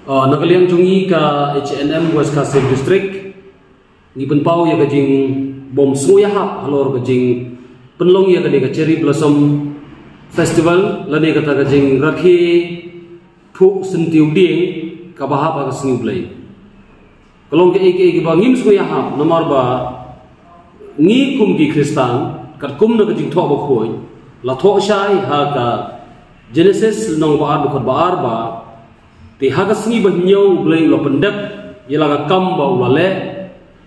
Nagaliang jungi ka H&M West Kassim District ni penpau ya kajing bom sengoya hap halor kajing penlong ya kade ka Cherry Blossom Festival lane kata kajing rakhi phu sentiu ding ka bahap ka sengiu blai kalong ke ek bangim sengoya hap nomor ba ngi kum ki Kristan kat kum na kajing tho ba khoi la tho shai ha ka Genesis nong ba ar ba ti hagas ni banyo blai lo pendek yelaga kam ba ulale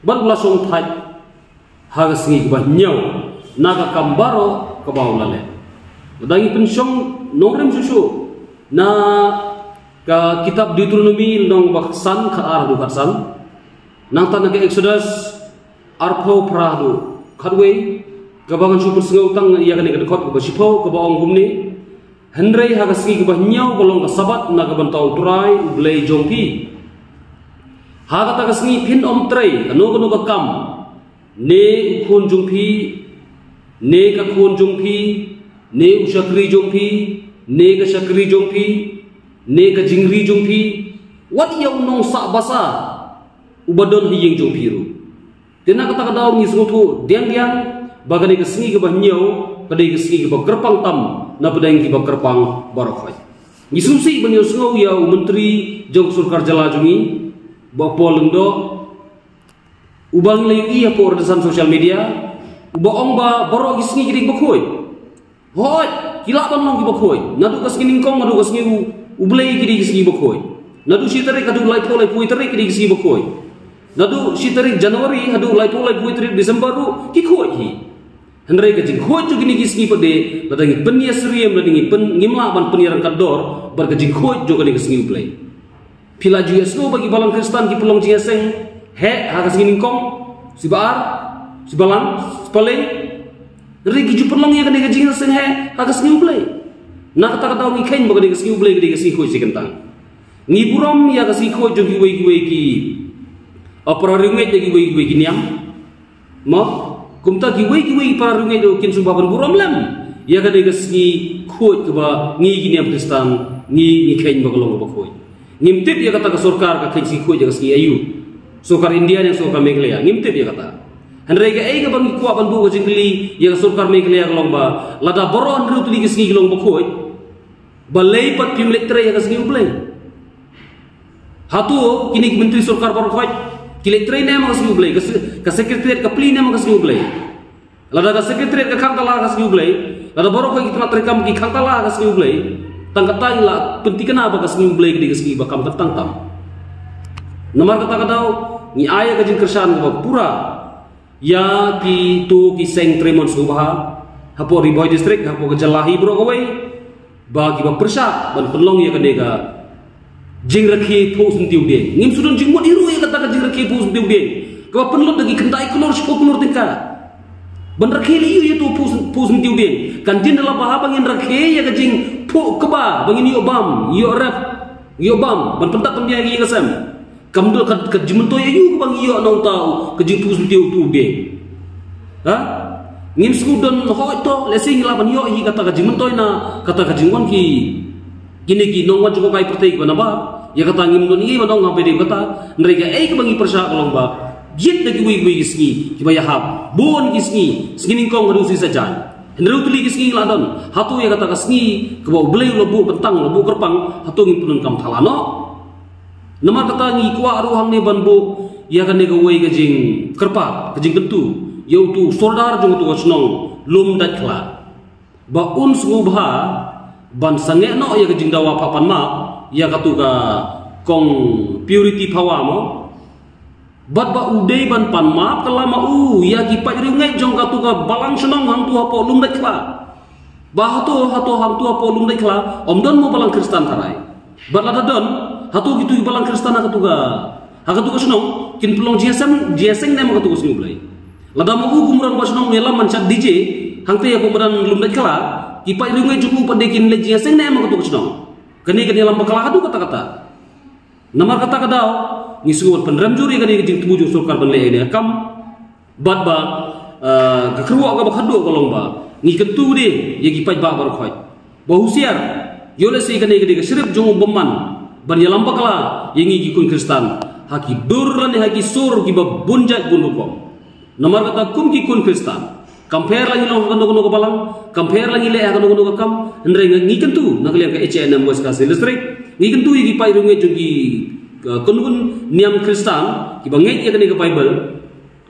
ban lasong thai hagas ni banyo naga kambaro ka ba ulale dangi pensyong nongrem susu na ka kitab Deuteronomy nong baksan ka ar du baksan nang tan ke Exodus arpo pradu khadwe gabangan super sengau tang ya kan ke dekot ba sipo ka ba ong gumni Henry hagasgi kebanyaw kolong kasabat na kabantau turai blay jongpi hagat hagasgi pin om tray ano kakam ne ukun jongpi ne kakun jongpi ne usyakri jongpi ne kasyakri jongpi ne kajingri jongpi wat yaw nong sa basa ubadon hiyeng jongpi ru tina kata kadaw ngisngutu diang bagani kasngi kebanyaw kadai kasngi kebagerpang tam na pedang ki bakerpang barokhai ngisusi banyo sngau ya menteri jong surkar jala jungi bapo lengdo ubang lei iya por desan sosial media ubaong ba baro gisngi giring bakhoi hoi kila ban long ki bakhoi nadu kasngi kong nadu kasngi ublei giring gisngi bakhoi nadu sitare kadu lai pui tare giring gisngi bakhoi nadu sitare Januari hadu lai pui tare Desember ru ki khoi hi Henry kajing khoi ju gini gisngi pade ladangi penia seriam ladangi pen ngimla ban peniran kador bar kajing khoi ju gani gisngi uplay pila ju yasno bagi balang Kristan ki pelong jiaseng he hagas gini kong si baar si balang spalay Henry ki ju pelong ya gani kajing seng he hagas ngi uplay na kata ngi kain bagani gisngi uplay gani gisngi khoi si kentang ngi buram ya gisngi khoi ju gi wei ki opera ringet gi wei ki niam mo kumta giwei para rungai do kin subaban buram lam ya ka de gisngi khoi ka ba ngi gini am Kristan ngi khain bagalong ba khoi ngimtip ya kata ka sarkar ka khain si khoi ja gisngi ayu sarkar India yang sarkar Meghalaya ngimtip ya kata hanrei ga ai ga bang ku ban bu jingli ya sarkar Meghalaya galong ba lada boron ru tuli gisngi galong ba khoi balai pat pim lektre ya gisngi ublai hatu kini menteri sarkar bar khoi Kilektre ne ma kasih ublay, ka sekretariat ka pli ne ma kasih ublay. Lada ka sekretariat ka khangtala kasih ublay, lada boro ko kitna trekam ki khangtala kasih ublay. Tangkatang la penting apa kasih ublay di kasih bakam tang tam. Nomor kata kadaw ni aya ka jing kersan ko pura ya ki tu ki seng tremon subha hapo Riboy district hapo ka Jalahi bro kawai bagi ba persa ban penlong ya kadega jing rakhi phu sentiu de ngim sudon jing mo diru ya kata ka jing rakhi phu sentiu de ka penlot dagi kentai kelor spo kelor tingka ban rakhi li yu tu phu sentiu de kan jin dalam bahaba ngin rakhi ya ka jing phu keba bangin yo bam yo rap yo bam ban pentak pembia gi ngasam kamdo ka jimentoy yu bang yo nong tau ka jing phu sentiu tu de ha ngim sudon ho to lesing laban yo hi kata ka jimentoy na kata ka jingwan ki kini ki nongwan cukup kai pertai ko na ba ya kata ngim don ngi manong ngabe de kata mereka ai ke bangi persa kolong ba jit dagi wi gisngi ki ba hab bon gisngi singin kong ngadu si saja henru tuli gisngi ladon hatu ya kata kasngi ke ba blei lobu bentang lobu kerpang hatu ngim punun kam thalano nama kata ngi kwa ruhang ne banbu ya kan ne ga wei gajing kerpa gajing kentu yau tu soldar jong tu wasnong lum dat kla ba un sngubha ban sange no ya gajing dawa papan ma ya katuga kong purity power mo bat ba udai ban pan ma kelama ya ki pa ringai jong katuga balang senong hang tu apo lum dai kla ba hatu hang tu apo lum dai kla om don mo balang Kristan tarai bat lada don hatu gitu balang Kristan katuga ha katuga senong kin pelong jiaseng ne mo katuga sing ulai lada mo gumran ba senong nela mancat DJ hang te ya pemeran lum dai kla ipai ringai juku padekin leji seng ne ma katu senong kani lam bakala hadu kata-kata nama kata kadao ngisuot penram juri kani jing tuju surkar benle ini kam bat ba ka kruwa ka bakhadu kolong ba ngi kentu de ye gipai ba bar khoi ba husiar yole se kani sirip jong bomman ban yalam bakla yengi gi kun Kristan haki durlan haki sur gi bunjat bunukom nomor kata kum gi kun Kristan compare lagi lo kan no balang compare lagi le akan no kam ndre ngi kentu naklian ka HNM was ka listrik ngi kentu gi pai runge jungi kun niam Kristan ki bangai ya ke Bible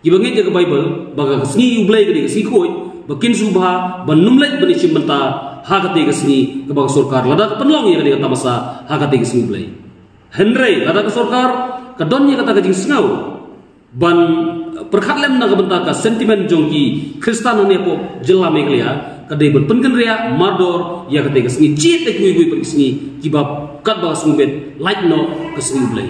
ki bangai ya ke Bible baga sni ublai ke si khoi bakin subha banumlet bani chimanta hakate ke sni ke bang sarkar lada penlong ya ke tamasa hakate ke sni ublai henry lada ke sarkar ka don ya kata ke jing sngau ban perkhatlem na benta ka sentimen jongki Kristan ne po jela meglia kadai berpengen ria mardor ya kate ke sni chit te kui per sni ki bab kat ba sngubet like no ke sni ublai